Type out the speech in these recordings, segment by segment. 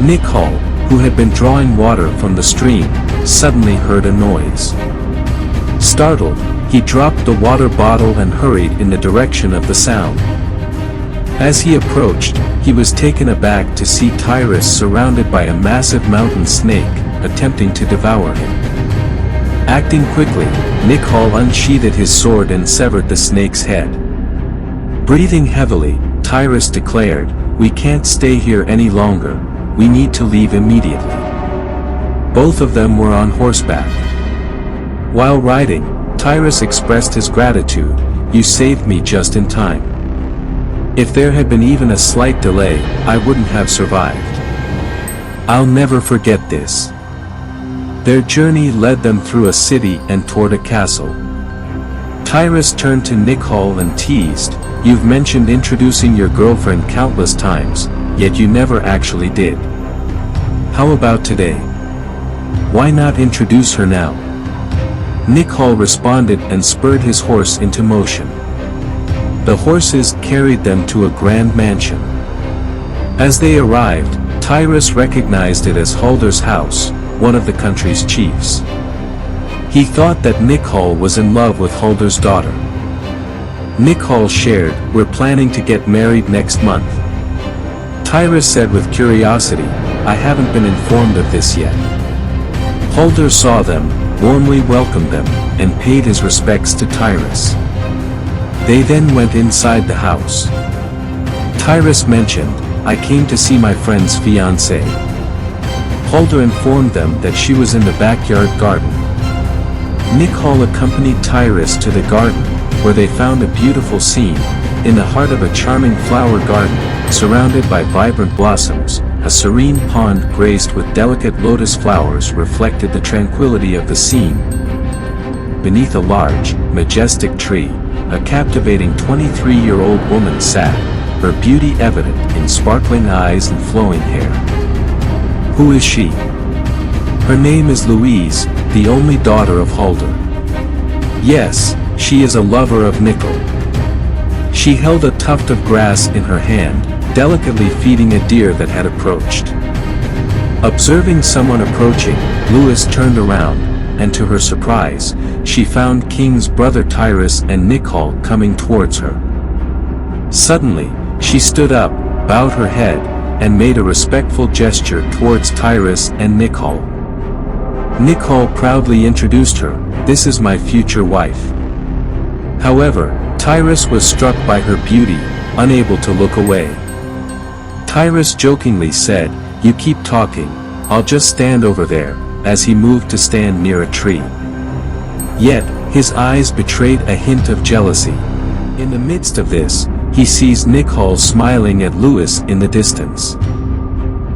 Nicole, who had been drawing water from the stream, suddenly heard a noise. Startled, he dropped the water bottle and hurried in the direction of the sound. As he approached, he was taken aback to see Tyrus surrounded by a massive mountain snake, attempting to devour him. Acting quickly, Nicole unsheathed his sword and severed the snake's head. Breathing heavily, Tyrus declared, "We can't stay here any longer, we need to leave immediately." Both of them were on horseback. While riding, Tyrus expressed his gratitude, "You saved me just in time. If there had been even a slight delay, I wouldn't have survived. I'll never forget this." Their journey led them through a city and toward a castle. Tyrus turned to Nicole and teased, "You've mentioned introducing your girlfriend countless times, yet you never actually did. How about today? Why not introduce her now?" Nicole responded and spurred his horse into motion. The horses carried them to a grand mansion. As they arrived, Tyrus recognized it as Halder's house, one of the country's chiefs. He thought that Nicole was in love with Halder's daughter. Nicole shared, "We're planning to get married next month." Tyrus said with curiosity, "I haven't been informed of this yet." Halder saw them, warmly welcomed them, and paid his respects to Tyrus. They then went inside the house. Tyrus mentioned, "I came to see my friend's fiancée." Halder informed them that she was in the backyard garden. Nicole accompanied Tyrus to the garden, where they found a beautiful scene. In the heart of a charming flower garden, surrounded by vibrant blossoms, a serene pond graced with delicate lotus flowers reflected the tranquility of the scene. Beneath a large, majestic tree, a captivating 23-year-old woman sat, her beauty evident in sparkling eyes and flowing hair. Who is she? Her name is Louise, the only daughter of Halder. Yes, she is a lover of Nicole. She held a tuft of grass in her hand, delicately feeding a deer that had approached. Observing someone approaching, Louis turned around, and to her surprise, she found King's brother Tyrus and Nicole coming towards her. Suddenly, she stood up, bowed her head, and made a respectful gesture towards Tyrus and Nicole. Nicole proudly introduced her, "This is my future wife." However, Tyrus was struck by her beauty, unable to look away. Tyrus jokingly said, "You keep talking, I'll just stand over there," as he moved to stand near a tree. Yet, his eyes betrayed a hint of jealousy. In the midst of this, he sees Nicole smiling at Louis in the distance.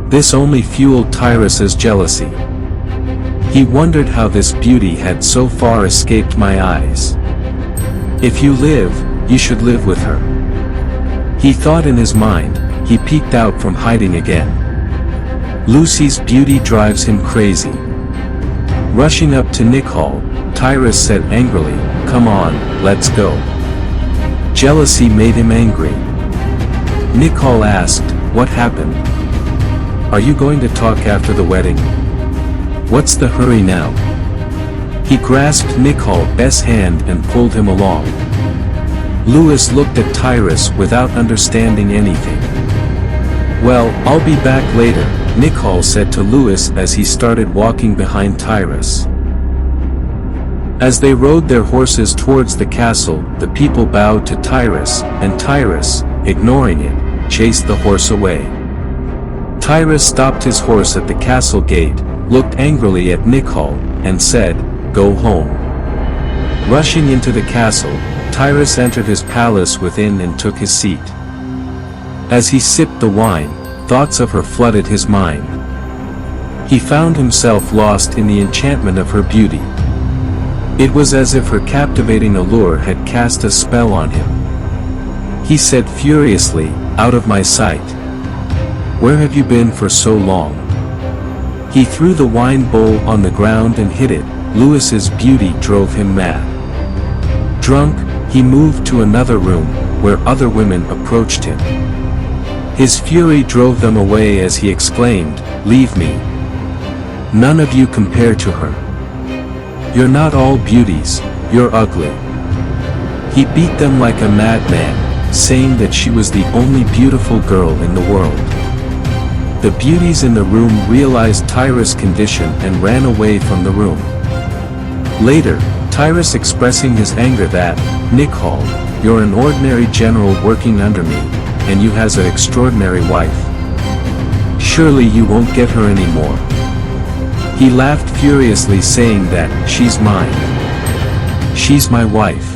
This only fueled Tyrus's jealousy. He wondered how this beauty had so far escaped my eyes. "If you live, you should live with her," he thought in his mind. He peeked out from hiding again. Lucy's beauty drives him crazy. Rushing up to Nicole, Tyrus said angrily, "Come on, let's go." Jealousy made him angry. Nicole asked, "What happened? Are you going to talk after the wedding? What's the hurry now?" He grasped Nicole's hand and pulled him along. Louis looked at Tyrus without understanding anything. "Well, I'll be back later," Nicole said to Louis as he started walking behind Tyrus. As they rode their horses towards the castle, the people bowed to Tyrus, and Tyrus, ignoring it, chased the horse away. Tyrus stopped his horse at the castle gate, looked angrily at Nicole, and said, "Go home." Rushing into the castle, Tyrus entered his palace within and took his seat. As he sipped the wine, thoughts of her flooded his mind. He found himself lost in the enchantment of her beauty. It was as if her captivating allure had cast a spell on him. He said furiously, "Out of my sight. Where have you been for so long?" He threw the wine bowl on the ground and hid it. Louis's beauty drove him mad. Drunk, he moved to another room, where other women approached him. His fury drove them away as he exclaimed, Leave me. None of you compare to her. You're not all beauties, you're ugly. He beat them like a madman, saying that she was the only beautiful girl in the world. The beauties in the room realized Tyrus' condition and ran away from the room. Later, Tyrus expressing his anger that, Nikhal, you're an ordinary general working under me, and you has an extraordinary wife. Surely you won't get her anymore. He laughed furiously saying that, she's mine. She's my wife.